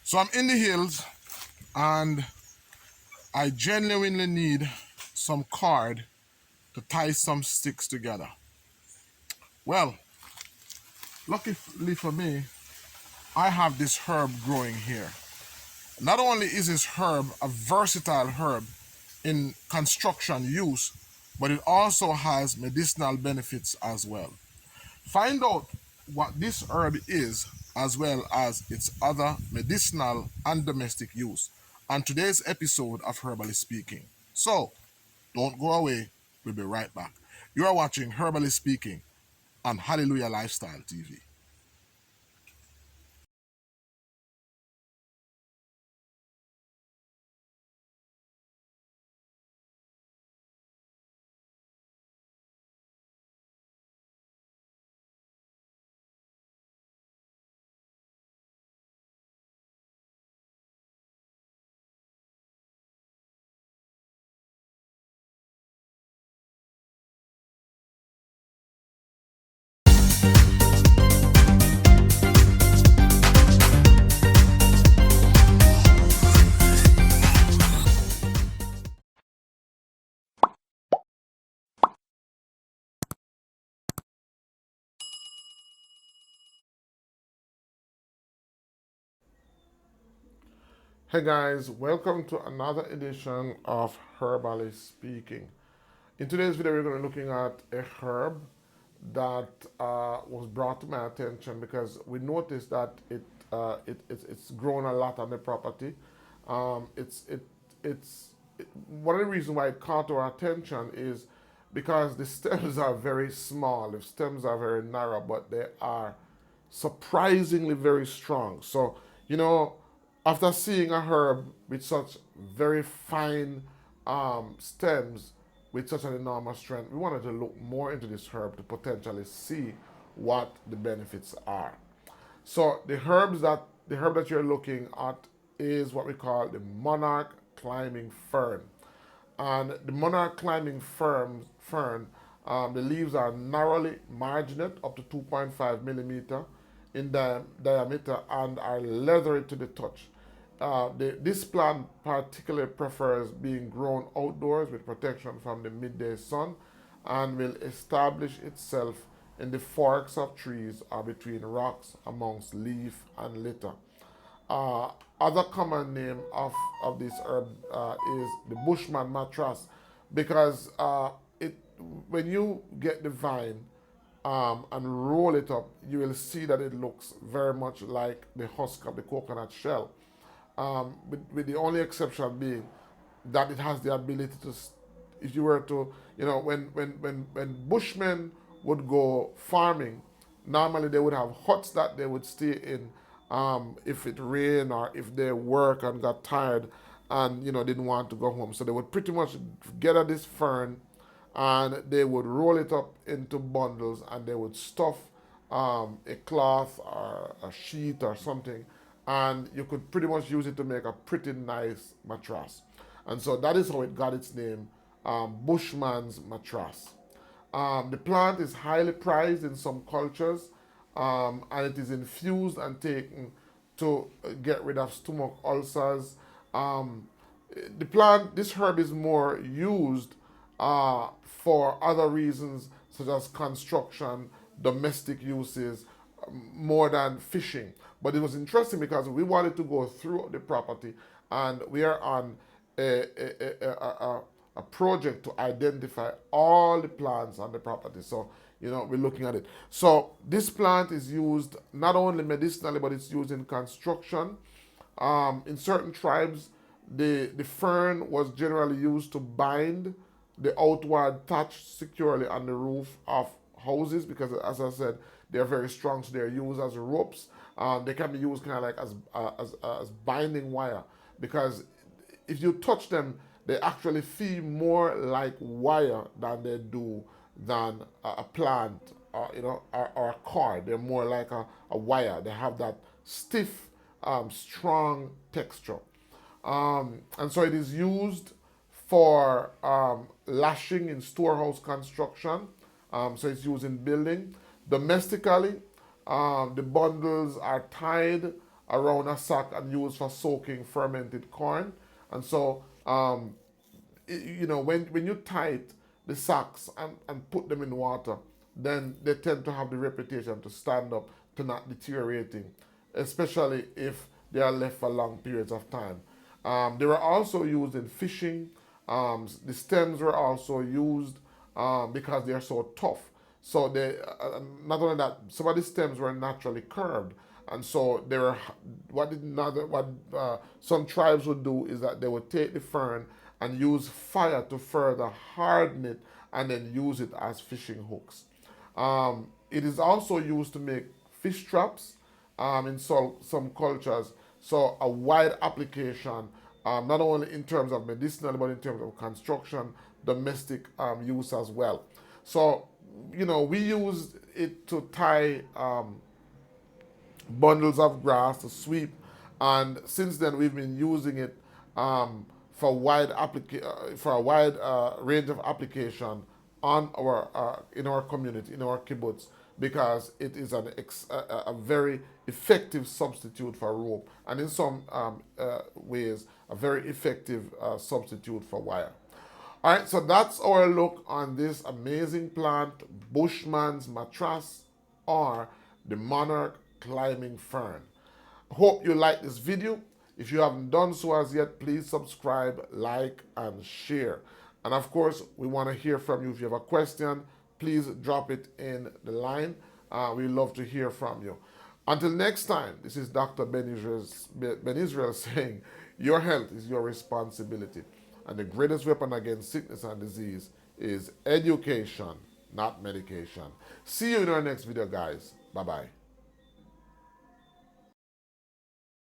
So I'm in the hills and I genuinely need some cord to tie some sticks together. Well, luckily for me, I have this herb growing here. Not only is this herb a versatile herb in construction use, but it also has medicinal benefits as well. Find out what this herb is as well as its other medicinal and domestic use on today's episode of Herbally Speaking. So, don't go away, we'll be right back. You are watching Herbally Speaking on Hallelujah Lifestyle TV. Hey guys, welcome to another edition of Herbally Speaking. In today's video, we're going to be looking at a herb that was brought to my attention because we noticed that it's grown a lot on the property. Um, it's it it's one of the reasons why it caught our attention is because the stems are very small. The stems are very narrow, but they are surprisingly very strong. So, you know, after seeing a herb with such very fine stems with such an enormous strength, we wanted to look more into this herb to potentially see what the benefits are. So the herb that you're looking at is what we call the Monarch climbing fern. And the Monarch climbing fern, the leaves are narrowly marginate, up to 2.5 millimeter in diameter, and are leathery to the touch. This plant particularly prefers being grown outdoors with protection from the midday sun and will establish itself in the forks of trees or between rocks amongst leaf and litter. Uh, Other common name of this herb is the Bushman mattress because it when you get the vine and roll it up, you will see that it looks very much like the husk of the coconut shell, with the only exception being that it has the ability to, if you were to, when bushmen would go farming, normally they would have huts that they would stay in if it rained or if they work and got tired and didn't want to go home. So they would pretty much gather this fern and they would roll it up into bundles and they would stuff a cloth or a sheet or something, and you could pretty much use it to make a pretty nice mattress. And so that is how it got its name, Bushman's mattress. The plant is highly prized in some cultures, and it is infused and taken to get rid of stomach ulcers. Um, this herb is more used for other reasons such as construction, domestic uses, more than fishing. But it was interesting because we wanted to go through the property and we are on a, a, a, a, a project to identify all the plants on the property. So, we're looking at it. So this plant is used not only medicinally, but it's used in construction. In certain tribes, the fern was generally used to bind the outward thatch securely on the roof of houses because, as I said, they're very strong, so they're used as ropes. They can be used kind of like as binding wire because if you touch them, they actually feel more like wire than they do than a plant or a cord. They're more like a wire. They have that stiff, strong texture. And so it is used for lashing in storehouse construction. So it's used in building. Domestically, the bundles are tied around a sack and used for soaking fermented corn. And so, when you tie the sacks and put them in water, then they tend to have the reputation to stand up, to not deteriorating, especially if they are left for long periods of time. They were also used in fishing. The stems were also used because they are so tough. So not only that, some of the stems were naturally curved, and so they were some tribes would do is that they would take the fern and use fire to further harden it, and then use it as fishing hooks. It is also used to make fish traps in some cultures. So a wide application, not only in terms of medicinal, but in terms of construction, domestic use as well. So, we used it to tie bundles of grass to sweep, and since then we've been using it for for a wide range of application on our in our community, in our kibbutz, because it is a very effective substitute for rope, and in some ways a very effective substitute for wire. All right, so that's our look on this amazing plant, Bushman's mattrass, or the Monarch climbing fern. Hope you like this video. If you haven't done so as yet, please subscribe, like, and share. And of course, we want to hear from you. If you have a question, please drop it in the line. We love to hear from you. Until next time, this is Dr. Ben Israel saying, your health is your responsibility. And the greatest weapon against sickness and disease is education, not medication. See you in our next video, guys. Bye-bye.